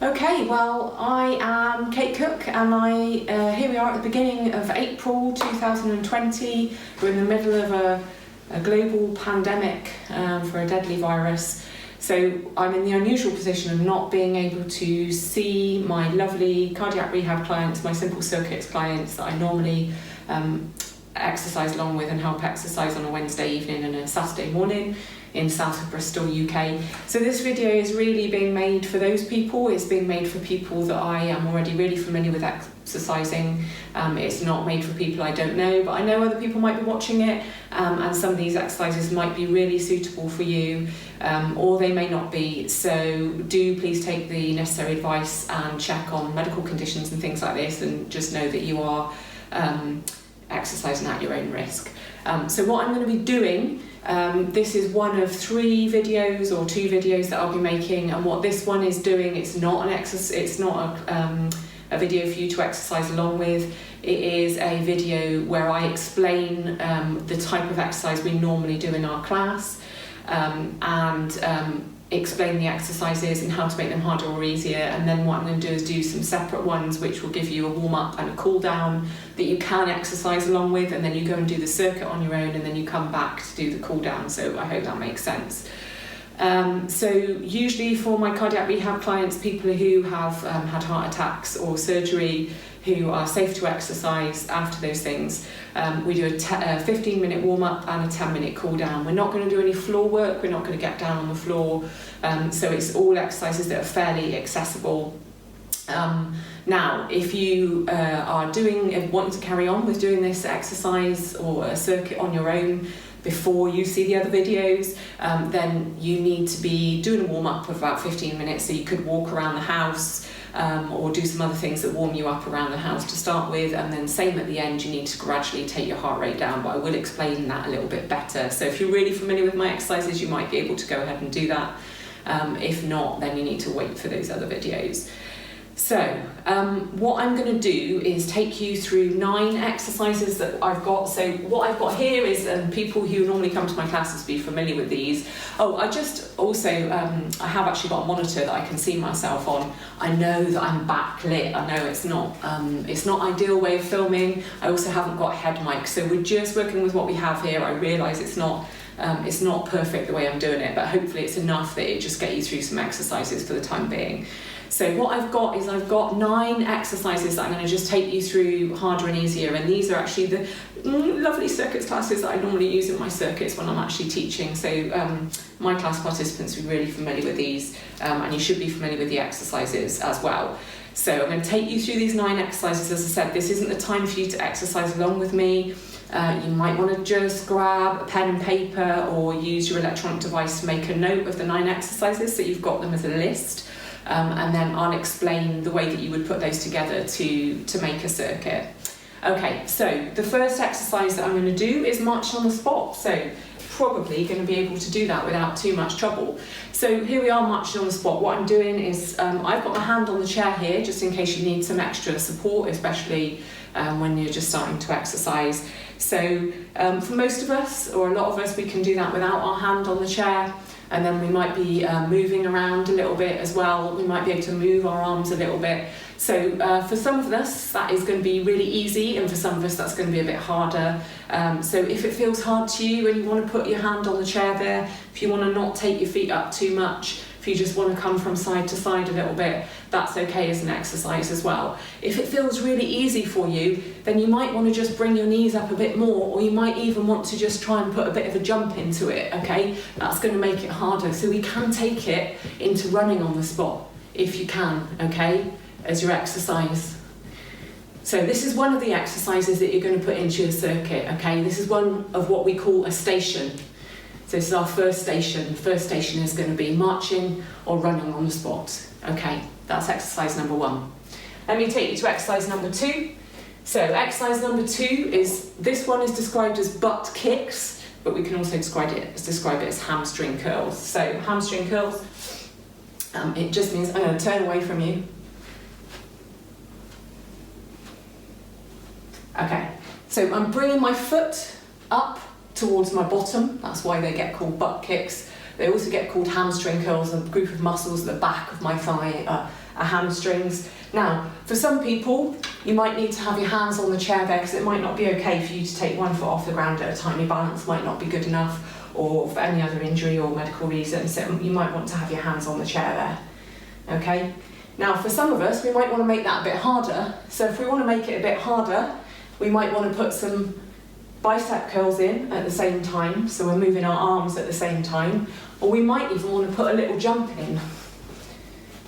Okay, well, I am Cooke, and here we are at the beginning of April 2020. We're in the middle of a global pandemic for a deadly virus. So I'm in the unusual position of not being able to see my lovely cardiac rehab clients, my simple circuits clients that I normally exercise along with and help exercise on a Wednesday evening and a Saturday morning in south of Bristol, UK. So this video is really being made for those people. It's being made for people that I am already really familiar with exercising. It's not made for people I don't know, but I know other people might be watching it, and some of these exercises might be really suitable for you, or they may not be. So do please take the necessary advice and check on medical conditions and things like this, and just know that you are exercising at your own risk. So what I'm going to be doing, this is one of 3 videos or 2 videos that I'll be making, and what this one is doing, it's not a video for you to exercise along with. It is a video where I explain the type of exercise we normally do in our class, and explain the exercises and how to make them harder or easier. And then what I'm going to do is do some separate ones which will give you a warm-up and a cool-down that you can exercise along with, and then you go and do the circuit on your own, and then you come back to do the cool-down. So I hope that makes sense. So usually for my cardiac rehab clients, people who have had heart attacks or surgery, who are safe to exercise after those things, we do a 15-minute warm-up and a 10-minute cool-down. We're not going to do any floor work, we're not going to get down on the floor, so it's all exercises that are fairly accessible. Now, if you are wanting to carry on with doing this exercise or a circuit on your own before you see the other videos, then you need to be doing a warm-up of about 15 minutes, so you could walk around the house, or do some other things that warm you up around the house to start with, and then same at the end, you need to gradually take your heart rate down, but I will explain that a little bit better. So if you're really familiar with my exercises, you might be able to go ahead and do that. If not, then you need to wait for those other videos. So what I'm going to do is take you through 9 exercises that I've got. So what I've got here is, people who normally come to my classes be familiar with these. Oh, I just also, I have actually got a monitor that I can see myself on. I know that I'm backlit. I know it's not ideal way of filming. I also haven't got head mics, so we're just working with what we have here. I realise it's not perfect the way I'm doing it, but hopefully it's enough that it just get you through some exercises for the time being. So what I've got is 9 exercises that I'm going to just take you through harder and easier, and these are actually the lovely circuits classes that I normally use in my circuits when I'm actually teaching. So my class participants will be really familiar with these, and you should be familiar with the exercises as well. So I'm going to take you through these 9 exercises. As I said, this isn't the time for you to exercise along with me. You might want to just grab a pen and paper or use your electronic device to make a note of the 9 exercises so you've got them as a list. And then I'll explain the way that you would put those together to make a circuit. Okay, so the first exercise that I'm going to do is marching on the spot. So probably going to be able to do that without too much trouble. So here we are marching on the spot. What I'm doing is I've got my hand on the chair here just in case you need some extra support, especially when you're just starting to exercise. So for most of us, or a lot of us, we can do that without our hand on the chair. And then we might be moving around a little bit as well. We might be able to move our arms a little bit. So for some of us, that is going to be really easy, and for some of us, that's going to be a bit harder. So if it feels hard to you and you want to put your hand on the chair there, if you want to not take your feet up too much, if you just want to come from side to side a little bit, that's okay as an exercise as well. If it feels really easy for you, then you might want to just bring your knees up a bit more, or you might even want to just try and put a bit of a jump into it, okay? That's going to make it harder. So we can take it into running on the spot, if you can, okay, as your exercise. So this is one of the exercises that you're going to put into your circuit, okay? This is one of what we call a station. So this is our first station. The first station is going to be marching or running on the spot. Okay, that's exercise number 1. Let me take you to exercise number 2. So exercise number 2 is, this one is described as butt kicks, but we can also describe it as hamstring curls. So hamstring curls, it just means I'm going to turn away from you. Okay, so I'm bringing my foot up towards my bottom. That's why they get called butt kicks. They also get called hamstring curls, a group of muscles at the back of my thigh our hamstrings. Now, for some people, you might need to have your hands on the chair there because it might not be okay for you to take one foot off the ground at a time. Your balance might not be good enough, or for any other injury or medical reason, so you might want to have your hands on the chair there, okay? Now, for some of us, we might want to make that a bit harder. So if we want to make it a bit harder, we might want to put some bicep curls in at the same time, so we're moving our arms at the same time, or we might even want to put a little jump in,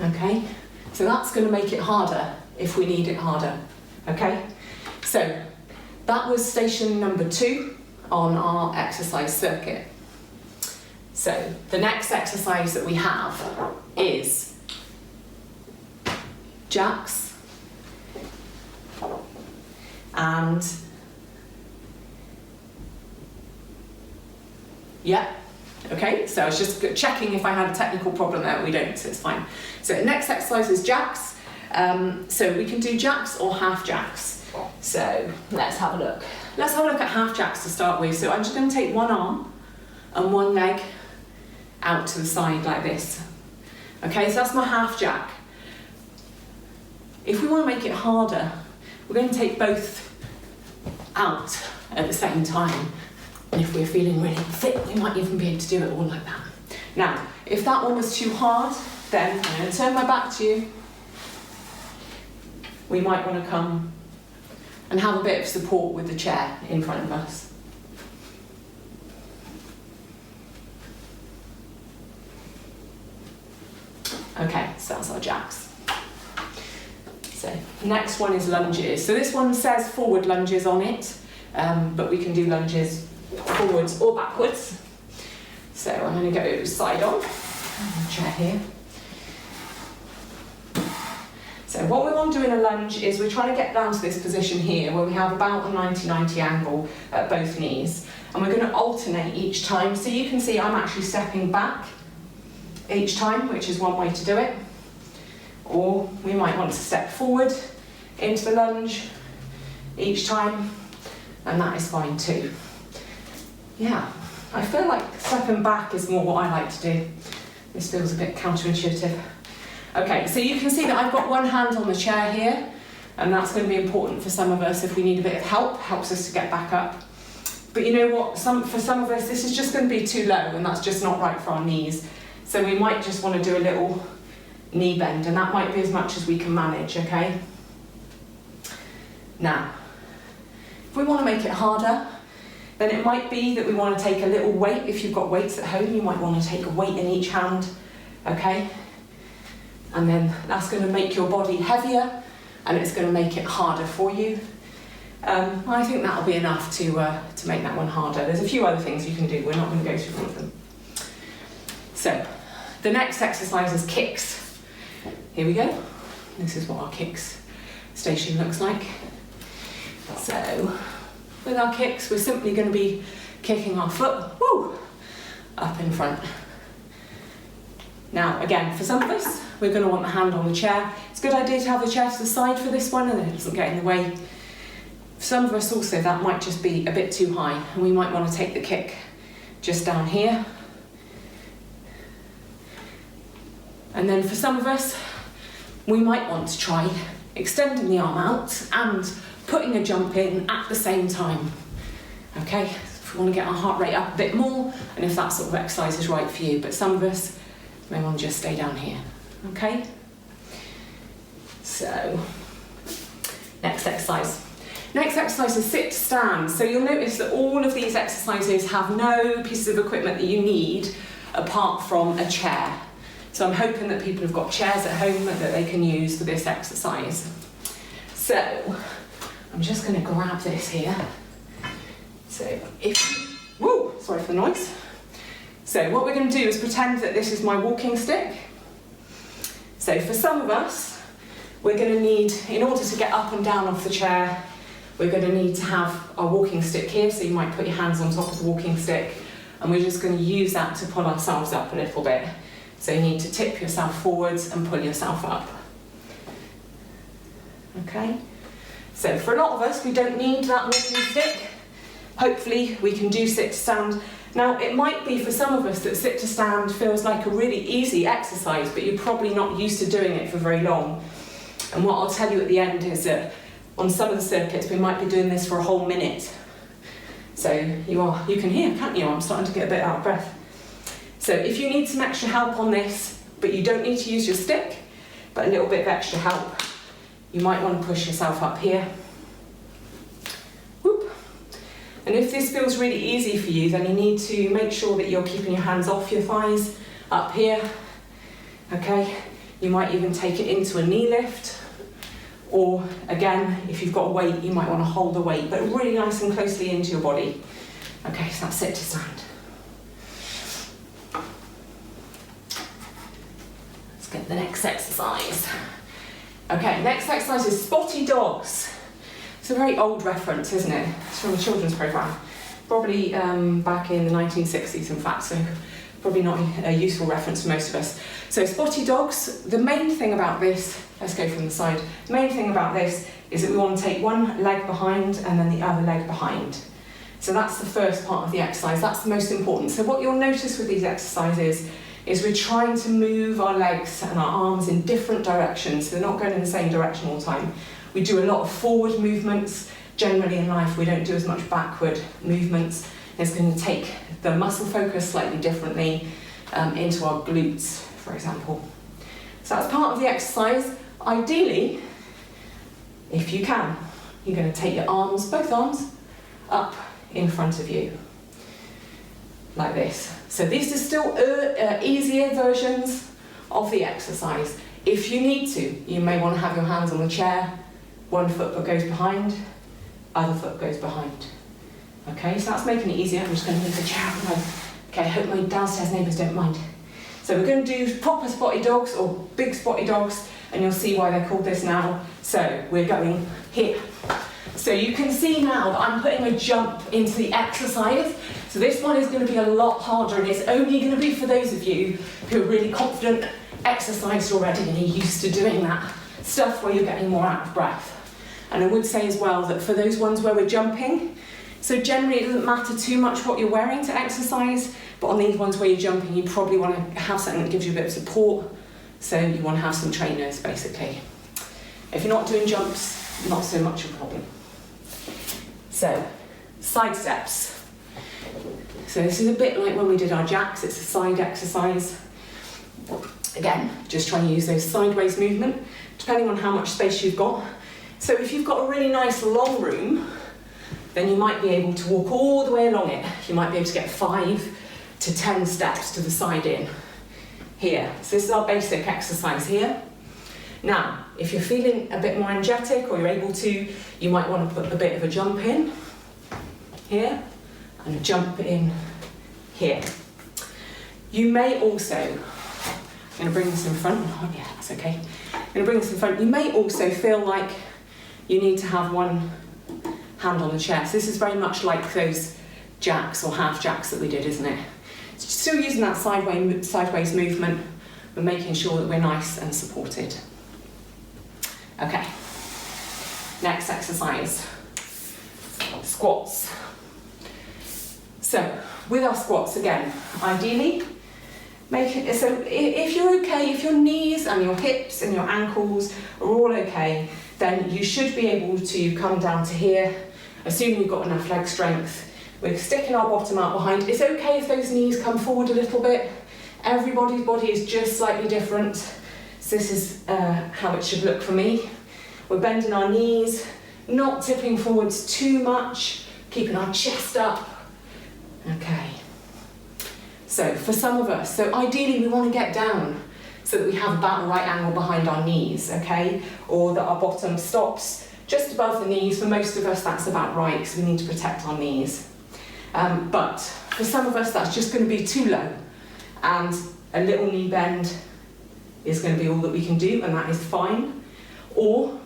okay? So that's going to make it harder if we need it harder, okay? So that was station number 2 on our exercise circuit. So the next exercise that we have is jacks and yeah, okay, so I was just checking if I had a technical problem there. We don't, so it's fine. So the next exercise is jacks. So we can do jacks or half jacks. So let's have a look. Let's have a look at half jacks to start with. So I'm just going to take one arm and one leg out to the side like this. Okay, so that's my half jack. If we want to make it harder, we're going to take both out at the same time. And if we're feeling really fit, we might even be able to do it all like that. Now, if that one was too hard, then I'm going to turn my back to you. We might want to come and have a bit of support with the chair in front of us. Okay, so that's our jacks. So next one is lunges. So this one says forward lunges on it, but we can do lunges forwards or backwards. So I'm going to go side on, chair here. So what we want to do in a lunge is we're trying to get down to this position here where we have about a 90-90 angle at both knees. And we're going to alternate each time. So you can see I'm actually stepping back each time, which is one way to do it. Or we might want to step forward into the lunge each time, and that is fine too. Yeah, I feel like stepping back is more what I like to do. This feels a bit counterintuitive. Okay, so you can see that I've got one hand on the chair here, and that's going to be important for some of us if we need a bit of help, helps us to get back up. But you know what, for some of us this is just going to be too low, and that's just not right for our knees. So we might just want to do a little knee bend, and that might be as much as we can manage, okay? Now, if we want to make it harder, then it might be that we want to take a little weight. If you've got weights at home, you might want to take a weight in each hand, okay? And then that's going to make your body heavier, and it's going to make it harder for you. I think that'll be enough to make that one harder. There's a few other things you can do. We're not going to go through all of them. So, the next exercise is kicks. Here we go. This is what our kicks station looks like. So, with our kicks, we're simply going to be kicking our foot, up in front. Now, again, for some of us, we're going to want the hand on the chair. It's a good idea to have the chair to the side for this one, and then it doesn't get in the way. For some of us also, that might just be a bit too high, and we might want to take the kick just down here. And then for some of us, we might want to try extending the arm out and putting a jump in at the same time. Okay, if we want to get our heart rate up a bit more, and if that sort of exercise is right for you, but some of us may want to just stay down here. Okay? So, next exercise. Next exercise is sit to stand. So you'll notice that all of these exercises have no pieces of equipment that you need apart from a chair. So I'm hoping that people have got chairs at home that they can use for this exercise. So, I'm just going to grab this here. So sorry for the noise. So what we're going to do is pretend that this is my walking stick. So for some of us, we're going to need, in order to get up and down off the chair, we're going to need to have our walking stick here. So you might put your hands on top of the walking stick, and we're just going to use that to pull ourselves up a little bit. So you need to tip yourself forwards and pull yourself up. Okay? So for a lot of us, we don't need that walking stick. Hopefully we can do sit to stand Now, it might be for some of us that sit to stand feels like a really easy exercise, but you're probably not used to doing it for very long. And what I'll tell you at the end is that on some of the circuits, we might be doing this for a whole minute. So you can hear, can't you? I'm starting to get a bit out of breath. So if you need some extra help on this, but you don't need to use your stick, but a little bit of extra help, you might want to push yourself up here. Whoop. And if this feels really easy for you, then you need to make sure that you're keeping your hands off your thighs, up here, okay? You might even take it into a knee lift, or again, if you've got a weight, you might want to hold the weight, but really nice and closely into your body. Okay, so that's sit to stand. Let's get the next exercise. Okay, next exercise is spotty dogs. It's a very old reference, isn't it? It's from a children's programme, probably back in the 1960s, in fact, so probably not a useful reference for most of us. So spotty dogs, the main thing about this, let's go from the side, the main thing about this is that we want to take one leg behind and then the other leg behind. So that's the first part of the exercise, that's the most important. So what you'll notice with these exercises is we're trying to move our legs and our arms in different directions, so they're not going in the same direction all the time. We do a lot of forward movements. Generally in life we don't do as much backward movements. It's going to take the muscle focus slightly differently into our glutes, for example. So that's part of the exercise. Ideally, if you can, you're going to take your arms, both arms, up in front of you, like this. So these are still easier versions of the exercise. If you need to, you may want to have your hands on the chair, one foot goes behind, other foot goes behind. Okay, so that's making it easier. I'm just going to move the chair out of the way. Okay, I hope my downstairs neighbours don't mind. So we're going to do proper spotty dogs, or big spotty dogs, and you'll see why they're called this now. So we're going here. So you can see now that I'm putting a jump into the exercise. So this one is going to be a lot harder, and it's only going to be for those of you who are really confident, exercised already, and are used to doing that stuff where you're getting more out of breath. And I would say as well that for those ones where we're jumping, so generally it doesn't matter too much what you're wearing to exercise, but on these ones where you're jumping, you probably want to have something that gives you a bit of support. So you want to have some trainers, basically. If you're not doing jumps, not so much a problem. So, side steps. So this is a bit like when we did our jacks, it's a side exercise. Again, just trying to use those sideways movement, depending on how much space you've got. So if you've got a really nice long room, then you might be able to walk all the way along it. You might be able to get 5 to 10 steps to the side in here. So this is our basic exercise here. Now, if you're feeling a bit more energetic or you're able to, you might want to put a bit of a jump in here and a jump in here. You may also, I'm going to bring this in front. Oh yeah, that's okay. I'm going to bring this in front. You may also feel like you need to have one hand on the chair. So this is very much like those jacks or half jacks that we did, isn't it? Still using that sideways movement, but making sure that we're nice and supported. Okay, next exercise, squats. So with our squats again, ideally, make it so if you're okay, if your knees and your hips and your ankles are all okay, then you should be able to come down to here, assuming you've got enough leg strength. We're sticking our bottom out behind. It's okay if those knees come forward a little bit. Everybody's body is just slightly different. So this is how it should look for me. We're bending our knees, not tipping forwards too much, keeping our chest up. Okay. So for some of us, so ideally we want to get down so that we have about the right angle behind our knees, okay? Or that our bottom stops just above the knees. For most of us, that's about right, because we need to protect our knees. But for some of us, that's just going to be too low. And a little knee bend is going to be all that we can do, and that is fine. Or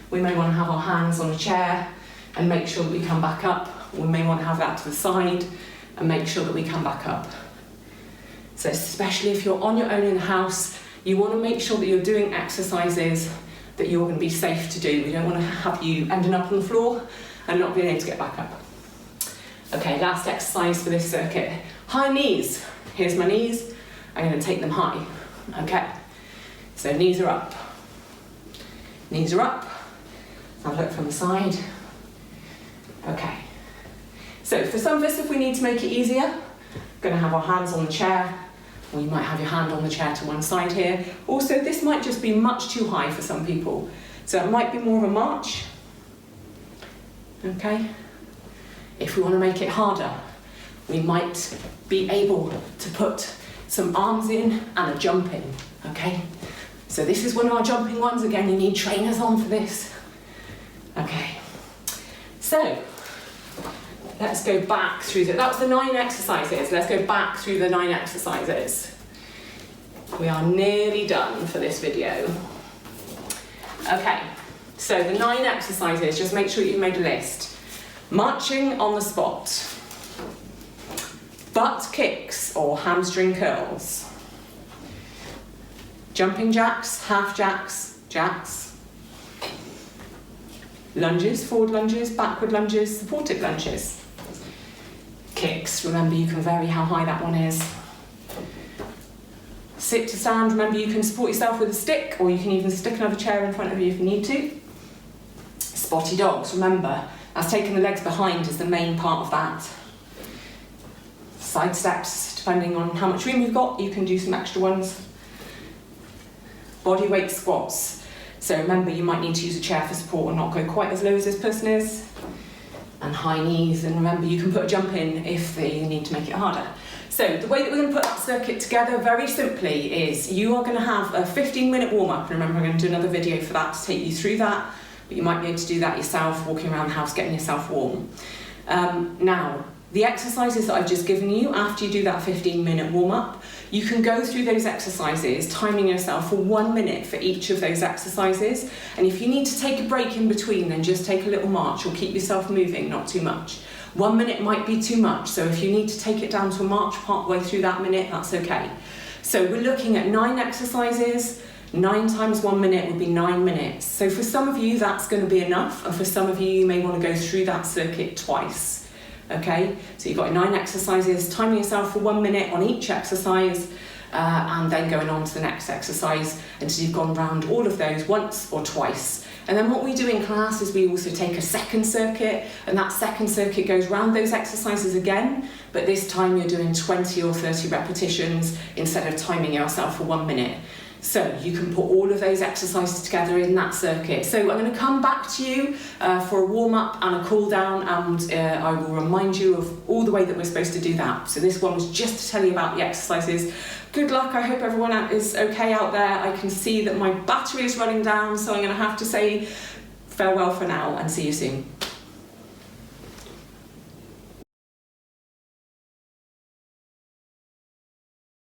we may want to have our hands on a chair and make sure that we come back up. We may want to have that to the side and make sure that we come back up. So especially if you're on your own in the house, you want to make sure that you're doing exercises that you're going to be safe to do. We don't want to have you ending up on the floor and not being able to get back up. Okay, last exercise for this circuit. High knees. Here's my knees. I'm going to take them high. Okay, so knees are up. Knees are up. Now look from the side. Okay. So for some of us, if we need to make it easier, we're going to have our hands on the chair, or you might have your hand on the chair to one side here. Also, this might just be much too high for some people. So it might be more of a march. Okay. If we want to make it harder, we might be able to put some arms in and a jump in. Okay. So this is one of our jumping ones. Again, you need trainers on for this. Okay. So let's go back through that was the 9 exercises. Let's go back through the 9 exercises. We are nearly done for this video. Okay, so the 9 exercises, just make sure you've made a list. Marching on the spot. Butt kicks or hamstring curls. Jumping jacks, half jacks, jacks. Lunges, forward lunges, backward lunges, supported lunges. Kicks, remember you can vary how high that one is. Sit to stand, remember you can support yourself with a stick, or you can even stick another chair in front of you if you need to. Spotty dogs, remember, that's taking the legs behind is the main part of that. Side steps, depending on how much room you've got, you can do some extra ones. Body weight squats. So remember, you might need to use a chair for support and not go quite as low as this person is. And high knees, and remember, you can put a jump in if you need to make it harder. So the way that we're going to put that circuit together, very simply, is you are going to have a 15-minute warm-up. And remember, I'm going to do another video for that to take you through that, but you might be able to do that yourself, walking around the house, getting yourself warm. Now, the exercises that I've just given you, after you do that 15-minute warm-up, you can go through those exercises, timing yourself for 1 minute for each of those exercises. And if you need to take a break in between, then just take a little march or keep yourself moving, not too much. 1 minute might be too much, so if you need to take it down to a march part way through that minute, that's okay. So we're looking at 9 exercises. 9 times 1 minute would be 9 minutes. So for some of you, that's going to be enough, and for some of you, you may want to go through that circuit twice. Okay, so you've got 9 exercises, timing yourself for 1 minute on each exercise, and then going on to the next exercise until you've gone round all of those once or twice. And then what we do in class is we also take a second circuit, and that second circuit goes round those exercises again, but this time you're doing 20 or 30 repetitions instead of timing yourself for 1 minute. So you can put all of those exercises together in that circuit. So I'm going to come back to you for a warm-up and a cool-down, and I will remind you of all the way that we're supposed to do that. So this one was just to tell you about the exercises. Good luck, I hope everyone is okay out there. I can see that my battery is running down, so I'm going to have to say farewell for now and see you soon.